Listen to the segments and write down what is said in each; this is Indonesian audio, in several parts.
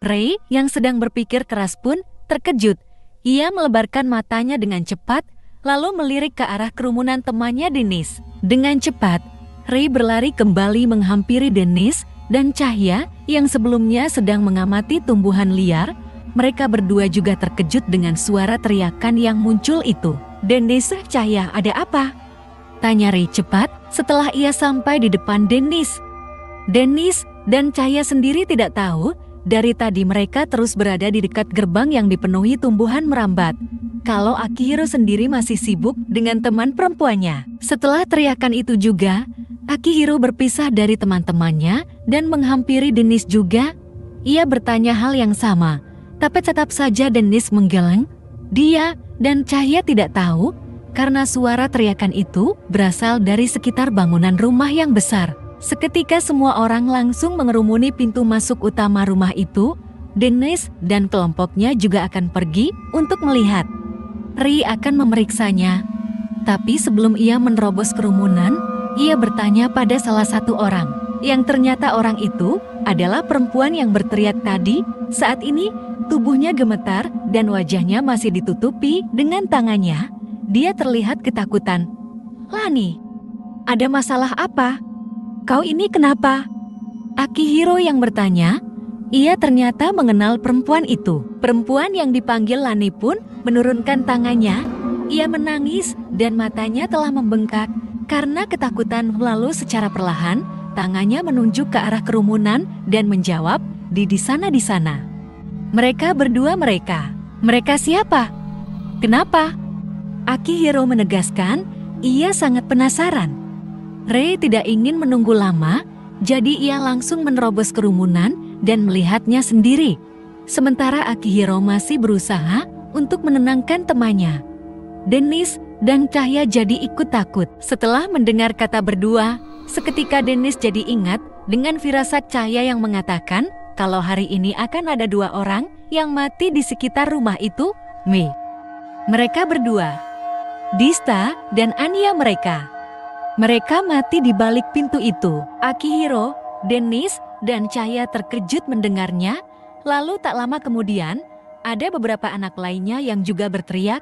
Ray yang sedang berpikir keras pun terkejut. Ia melebarkan matanya dengan cepat, lalu melirik ke arah kerumunan temannya Dennis. Dengan cepat, Ray berlari kembali menghampiri Dennis dan Cahya yang sebelumnya sedang mengamati tumbuhan liar. Mereka berdua juga terkejut dengan suara teriakan yang muncul itu. "Dennis, Cahya, ada apa?" tanya Ray cepat setelah ia sampai di depan Dennis. Dennis dan Cahya sendiri tidak tahu, dari tadi mereka terus berada di dekat gerbang yang dipenuhi tumbuhan merambat, kalau Akihiro sendiri masih sibuk dengan teman perempuannya. Setelah teriakan itu juga, Akihiro berpisah dari teman-temannya dan menghampiri Dennis juga. Ia bertanya hal yang sama, tapi tetap saja Dennis menggeleng. Dia dan Cahya tidak tahu, karena suara teriakan itu berasal dari sekitar bangunan rumah yang besar. Seketika semua orang langsung mengerumuni pintu masuk utama rumah itu. Dennis dan kelompoknya juga akan pergi untuk melihat. Ray akan memeriksanya. Tapi sebelum ia menerobos kerumunan, ia bertanya pada salah satu orang. Yang ternyata orang itu adalah perempuan yang berteriak tadi. Saat ini tubuhnya gemetar dan wajahnya masih ditutupi dengan tangannya. Dia terlihat ketakutan. "Lani, ada masalah apa? Kau ini kenapa?" Akihiro yang bertanya. Ia ternyata mengenal perempuan itu. Perempuan yang dipanggil Lani pun menurunkan tangannya. Ia menangis dan matanya telah membengkak karena ketakutan. Lalu secara perlahan, tangannya menunjuk ke arah kerumunan dan menjawab, di sana di sana." "Mereka berdua Mereka siapa? Kenapa?" Akihiro menegaskan, ia sangat penasaran. Ray tidak ingin menunggu lama, jadi ia langsung menerobos kerumunan dan melihatnya sendiri. Sementara Akihiro masih berusaha untuk menenangkan temannya. Dennis dan Cahya jadi ikut takut. Setelah mendengar kata berdua, seketika Dennis jadi ingat dengan firasat Cahya yang mengatakan kalau hari ini akan ada 2 orang yang mati di sekitar rumah itu. Mereka berdua, Dista dan Anya Mereka mati di balik pintu itu. Akihiro, Dennis, dan Cahya terkejut mendengarnya. Lalu tak lama kemudian, ada beberapa anak lainnya yang juga berteriak.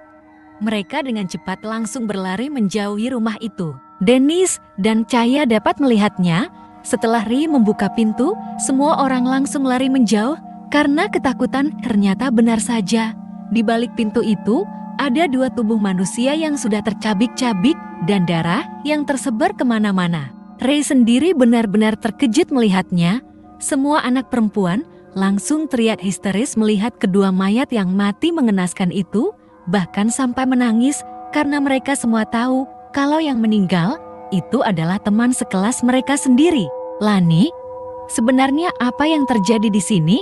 Mereka dengan cepat langsung berlari menjauhi rumah itu. Dennis dan Cahya dapat melihatnya. Setelah Ray membuka pintu, semua orang langsung lari menjauh karena ketakutan. Ternyata benar saja. Di balik pintu itu, ada 2 tubuh manusia yang sudah tercabik-cabik dan darah yang tersebar kemana-mana. Ray sendiri benar-benar terkejut melihatnya. Semua anak perempuan langsung teriak histeris melihat kedua mayat yang mati mengenaskan itu, bahkan sampai menangis karena mereka semua tahu kalau yang meninggal itu adalah teman sekelas mereka sendiri. "Lani, sebenarnya apa yang terjadi di sini?"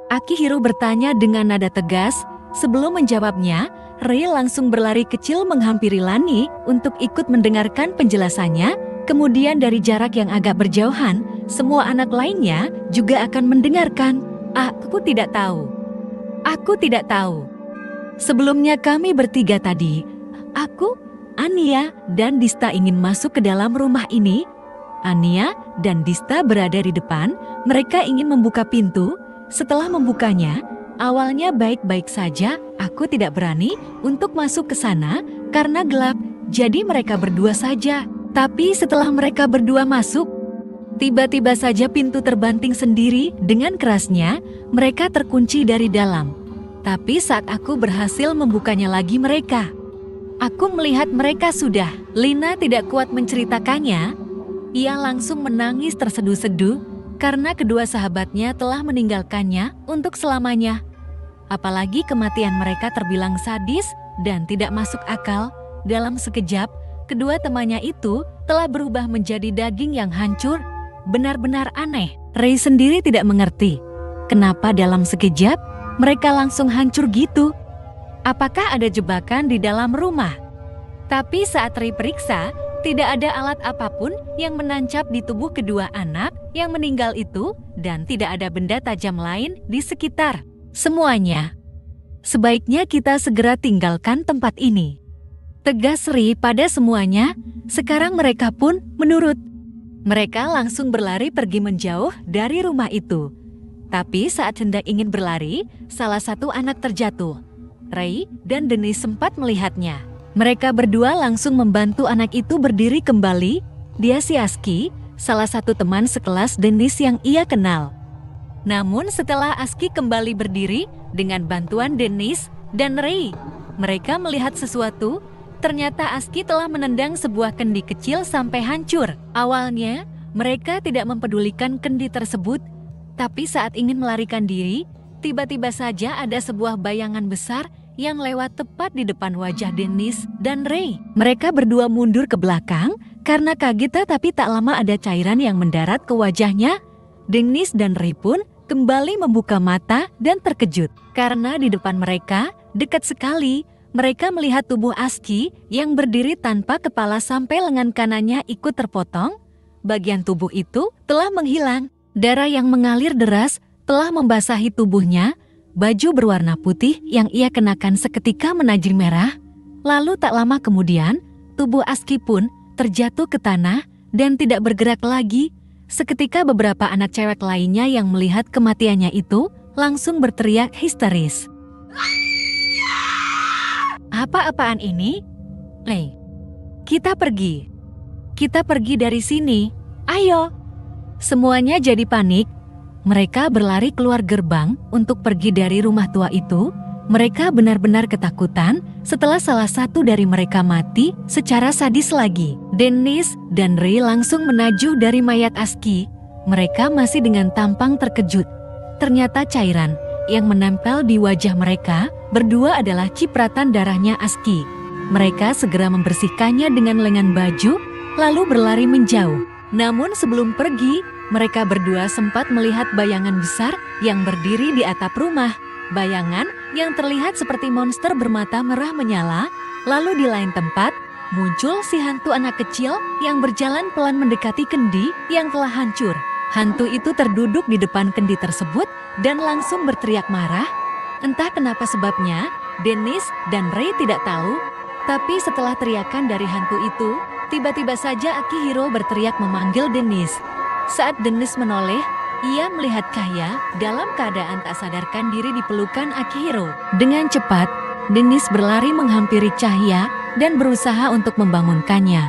Akihiro bertanya dengan nada tegas. Sebelum menjawabnya, Ray langsung berlari kecil menghampiri Lani untuk ikut mendengarkan penjelasannya. Kemudian dari jarak yang agak berjauhan, semua anak lainnya juga akan mendengarkan. Aku tidak tahu. Sebelumnya kami bertiga tadi, aku, Anya, dan Dista ingin masuk ke dalam rumah ini. Anya dan Dista berada di depan. Mereka ingin membuka pintu. Setelah membukanya, awalnya baik-baik saja. Aku tidak berani untuk masuk ke sana karena gelap. Jadi mereka berdua saja. Tapi setelah mereka berdua masuk, tiba-tiba saja pintu terbanting sendiri dengan kerasnya. Mereka terkunci dari dalam. Tapi saat aku berhasil membukanya lagi aku melihat mereka sudah. Lina tidak kuat menceritakannya. Ia langsung menangis terseduh-seduh karena kedua sahabatnya telah meninggalkannya untuk selamanya. Apalagi kematian mereka terbilang sadis dan tidak masuk akal. Dalam sekejap, kedua temannya itu telah berubah menjadi daging yang hancur. Benar-benar aneh. Ray sendiri tidak mengerti kenapa dalam sekejap mereka langsung hancur gitu. Apakah ada jebakan di dalam rumah? Tapi saat Ray periksa, tidak ada alat apapun yang menancap di tubuh kedua anak yang meninggal itu dan tidak ada benda tajam lain di sekitar. Semuanya, sebaiknya kita segera tinggalkan tempat ini. Tegas Ray pada semuanya. Sekarang mereka pun menurut. Mereka langsung berlari pergi menjauh dari rumah itu. Tapi saat hendak ingin berlari, salah satu anak terjatuh. Ray dan Dennis sempat melihatnya. Mereka berdua langsung membantu anak itu berdiri kembali. Dia si Aski, salah satu teman sekelas Dennis yang ia kenal. Namun setelah Aski kembali berdiri dengan bantuan Dennis dan Ray, mereka melihat sesuatu. Ternyata Aski telah menendang sebuah kendi kecil sampai hancur. Awalnya, mereka tidak mempedulikan kendi tersebut, tapi saat ingin melarikan diri, tiba-tiba saja ada sebuah bayangan besar yang lewat tepat di depan wajah Dennis dan Ray. Mereka berdua mundur ke belakang karena kaget, tapi tak lama ada cairan yang mendarat ke wajahnya. Dennis dan Ray pun kembali membuka mata dan terkejut. Karena di depan mereka, dekat sekali, mereka melihat tubuh Aski yang berdiri tanpa kepala sampai lengan kanannya ikut terpotong. Bagian tubuh itu telah menghilang. Darah yang mengalir deras telah membasahi tubuhnya. Baju berwarna putih yang ia kenakan seketika menajil merah. Lalu tak lama kemudian, tubuh Aski pun terjatuh ke tanah dan tidak bergerak lagi. Seketika beberapa anak cewek lainnya yang melihat kematiannya itu langsung berteriak histeris. Apa-apaan ini? Lei, kita pergi. Kita pergi dari sini. Ayo. Semuanya jadi panik. Mereka berlari keluar gerbang untuk pergi dari rumah tua itu. Mereka benar-benar ketakutan setelah salah satu dari mereka mati secara sadis lagi. Dennis dan Ray langsung menajuh dari mayat Aski. Mereka masih dengan tampang terkejut. Ternyata cairan yang menempel di wajah mereka berdua adalah cipratan darahnya Aski. Mereka segera membersihkannya dengan lengan baju, lalu berlari menjauh. Namun sebelum pergi, mereka berdua sempat melihat bayangan besar yang berdiri di atap rumah. Bayangan yang terlihat seperti monster bermata merah menyala. Lalu di lain tempat, muncul si hantu anak kecil yang berjalan pelan mendekati kendi yang telah hancur. Hantu itu terduduk di depan kendi tersebut dan langsung berteriak marah. Entah kenapa sebabnya, Dennis dan Ray tidak tahu. Tapi setelah teriakan dari hantu itu, tiba-tiba saja Akihiro berteriak memanggil Dennis. Saat Dennis menoleh, ia melihat Kaya dalam keadaan tak sadarkan diri di pelukan Akihiro. Dengan cepat, Dennis berlari menghampiri Cahya dan berusaha untuk membangunkannya.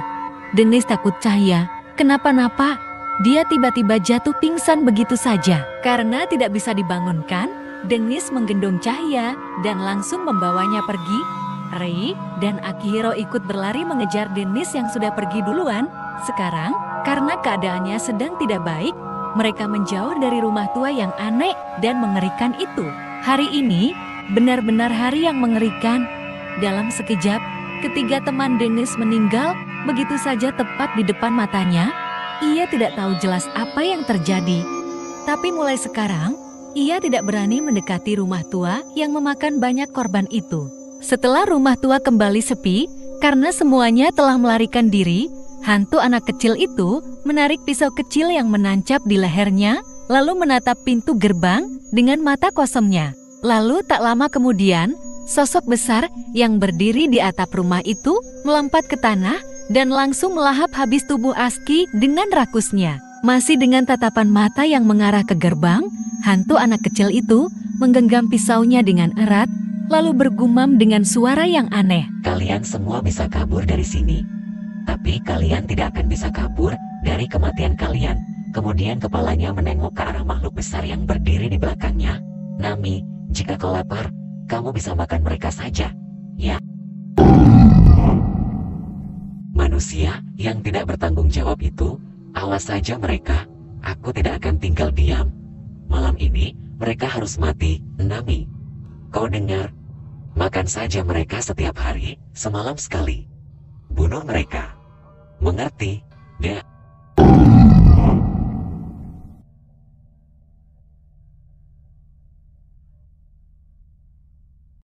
Dennis takut Cahya kenapa-napa. Dia tiba-tiba jatuh pingsan begitu saja. Karena tidak bisa dibangunkan, Dennis menggendong Cahya dan langsung membawanya pergi. Ray dan Akihiro ikut berlari mengejar Dennis yang sudah pergi duluan. Sekarang, karena keadaannya sedang tidak baik, mereka menjauh dari rumah tua yang aneh dan mengerikan itu. Hari ini benar-benar hari yang mengerikan. Dalam sekejap, ketiga teman Dennis meninggal begitu saja tepat di depan matanya. Ia tidak tahu jelas apa yang terjadi. Tapi mulai sekarang, ia tidak berani mendekati rumah tua yang memakan banyak korban itu. Setelah rumah tua kembali sepi, karena semuanya telah melarikan diri, hantu anak kecil itu menarik pisau kecil yang menancap di lehernya, lalu menatap pintu gerbang dengan mata kosongnya. Lalu tak lama kemudian, sosok besar yang berdiri di atap rumah itu melompat ke tanah dan langsung melahap habis tubuh Aski dengan rakusnya. Masih dengan tatapan mata yang mengarah ke gerbang, hantu anak kecil itu menggenggam pisaunya dengan erat, lalu bergumam dengan suara yang aneh. Kalian semua bisa kabur dari sini. Tapi kalian tidak akan bisa kabur dari kematian kalian. Kemudian kepalanya menengok ke arah makhluk besar yang berdiri di belakangnya. Nami, jika kau lapar, kamu bisa makan mereka saja, ya. Manusia yang tidak bertanggung jawab itu, awas saja mereka. Aku tidak akan tinggal diam. Malam ini, mereka harus mati, Nami. Kau dengar? Makan saja mereka setiap hari, semalam sekali. Bunuh mereka. Mengerti, Dek?